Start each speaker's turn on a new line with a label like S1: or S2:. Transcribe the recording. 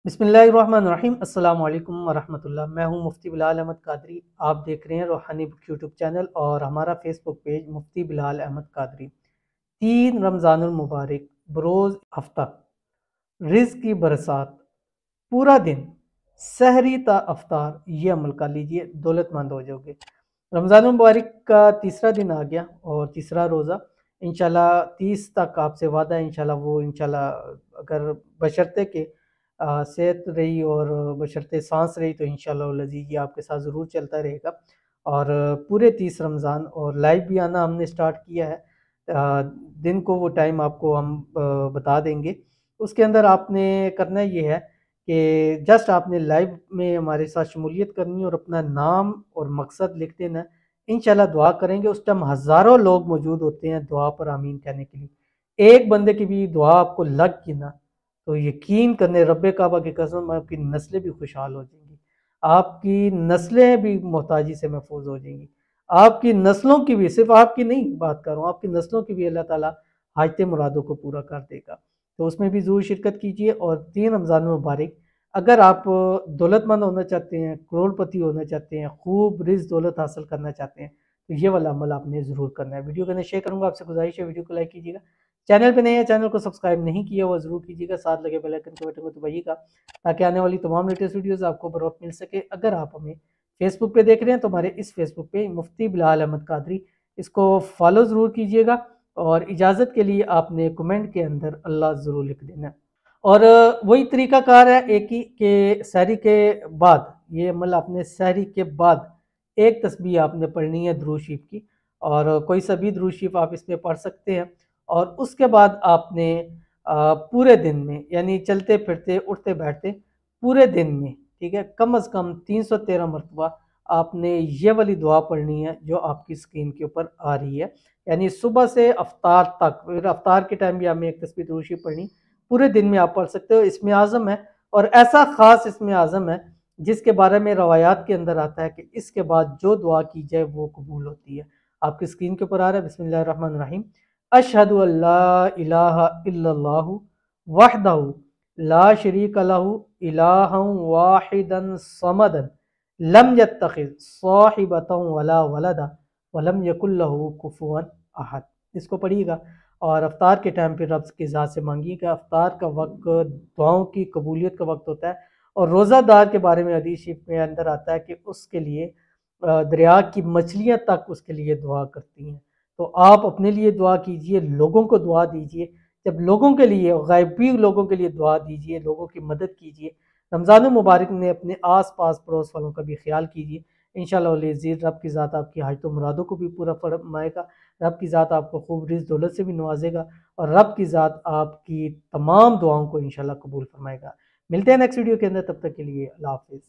S1: बिस्मिल्लाहिर्रहमानिर्रहीम अस्सलाम वालेकुम वरहमतुल्लाह। मैं हूं मुफ्ती बिलाल अहमद कादरी। आप देख रहे हैं रूहानी बुक यूट्यूब चैनल और हमारा फेसबुक पेज मुफ्ती बिलाल अहमद कादरी। 3 रमज़ानुल मुबारक बरोज़ हफ्ता रिज़्क़ की बरसात पूरा दिन सहरी ता अफ्तार ये अमल कर लीजिए, दौलतमंद हो जाओगे। रमज़ानुल मुबारक का तीसरा दिन आ गया और तीसरा रोज़ा इंशाल्लाह 30 तक आपसे वादा है। इंशाल्लाह वो इंशाल्लाह अगर बशर्ते के सेहत रही और बशर्ते सांस रही तो इंशाल्लाह लजीज ये आपके साथ ज़रूर चलता रहेगा। और पूरे 30 रमज़ान और लाइव भी आना हमने स्टार्ट किया है। दिन को वो टाइम आपको हम बता देंगे। उसके अंदर आपने करना ये है कि जस्ट आपने लाइव में हमारे साथ शमूलियत करनी है और अपना नाम और मकसद लिख देना। इंशाल्लाह दुआ करेंगे, उस टाइम हज़ारों लोग मौजूद होते हैं दुआ पर आमीन कहने के लिए। एक बंदे की भी दुआ आपको लग गई ना तो यकीन करने रब्बे काबा की कसम आपकी नस्लें भी खुशहाल हो जाएंगी, आपकी नस्लें भी मोहताजी से महफूज हो जाएंगी, आपकी नस्लों की भी, सिर्फ आपकी नहीं बात कर रहा हूँ, आपकी नस्लों की भी अल्लाह ताला हाजते मुरादों को पूरा कर देगा। तो उसमें भी ज़रूर शिरकत कीजिए। और 3 रमज़ान मुबारक अगर आप दौलतमंद होना चाहते हैं, करोड़पति होना चाहते हैं, खूब रिज़्क़ दौलत हासिल करना चाहते हैं तो ये वाला अमल आपने ज़रूर करना है। वीडियो को मैं शेयर करूँगा, आपसे गुजारिश है वीडियो को लाइक कीजिएगा। चैनल पे नए हैं, चैनल को सब्सक्राइब नहीं किया हुआ ज़रूर कीजिएगा, साथ लगे बेल आइकन के बटन को दबाइएगा ताकि आने वाली तमाम लेटेस्ट वीडियोस आपको बर वक्त मिल सके। अगर आप हमें फेसबुक पे देख रहे हैं तो हमारे इस फेसबुक पे मुफ्ती बिलाल अहमद कादरी इसको फॉलो ज़रूर कीजिएगा। और इजाज़त के लिए आपने कमेंट के अंदर अल्लाह ज़रूर लिख देना। और वही तरीकाकार है एक ही कि सहरी के बाद ये अमल आपने सहरी के बाद एक तस्बीह आपने पढ़नी है दुरूद शरीफ की, और कोई सा भी दुरूद शरीफ आप इसमें पढ़ सकते हैं। और उसके बाद आपने पूरे दिन में यानी चलते फिरते उठते बैठते पूरे दिन में, ठीक है, कम से कम 313 मरतबा आपने ये वाली दुआ पढ़नी है जो आपकी स्क्रीन के ऊपर आ रही है। यानी सुबह से अफ्तार तक, फिर अफ्तार के टाइम भी हमें एक तस्बीह दुरूद शरीफ पढ़नी, पूरे दिन में आप पढ़ सकते हो। इसमें आज़म है और ऐसा ख़ास इसमें आज़म है जिसके बारे में रवायात के अंदर आता है कि इसके बाद जो दुआ की जाए वो कबूल होती है। आपकी स्क्रीन के ऊपर आ रहा है, बिस्मिल्लाहिर्रहमानिर्रहीम, अशहदु अल्ला इलाहा इल्लल्लाहु वहदहु ला शरीका लहु इलाहन वाहिदन समदन लम यत्तखिज़ साहिबतन वला वलदा वलम यकुल लहु कुफुवन अहद। इसको पढ़िएगा और अफ्तार के टाइम पे रब की ज़ात से मांगिएगा। अफ्तार का वक्त दुआओं की कबूलियत का वक्त होता है। और रोज़ादार के बारे में हदीस शरीफ में अंदर आता है कि उसके लिए दरिया की मछलियाँ तक उसके लिए दुआ करती हैं। तो आप अपने लिए दुआ कीजिए, लोगों को दुआ दीजिए। जब लोगों के लिए, गैबी लोगों के लिए दुआ दीजिए, लोगों की मदद कीजिए। रमज़ान मुबारक में अपने आस पास पड़ोस वालों का भी ख्याल कीजिए। इंशाअल्लाह अज़ीज़ रब की ज़ात आपकी हाजत मुरादों को भी पूरा फरमाएगा। रब की ज़ात आपको खूब रिज़्क़ दौलत से भी नवाजेगा और रब की ज़ात आपकी तमाम दुआओं को इंशाअल्लाह कबूल फरमाएगा। मिलते हैं नेक्स्ट वीडियो के अंदर, तब तक के लिए अल्लाह हाफ़िज़।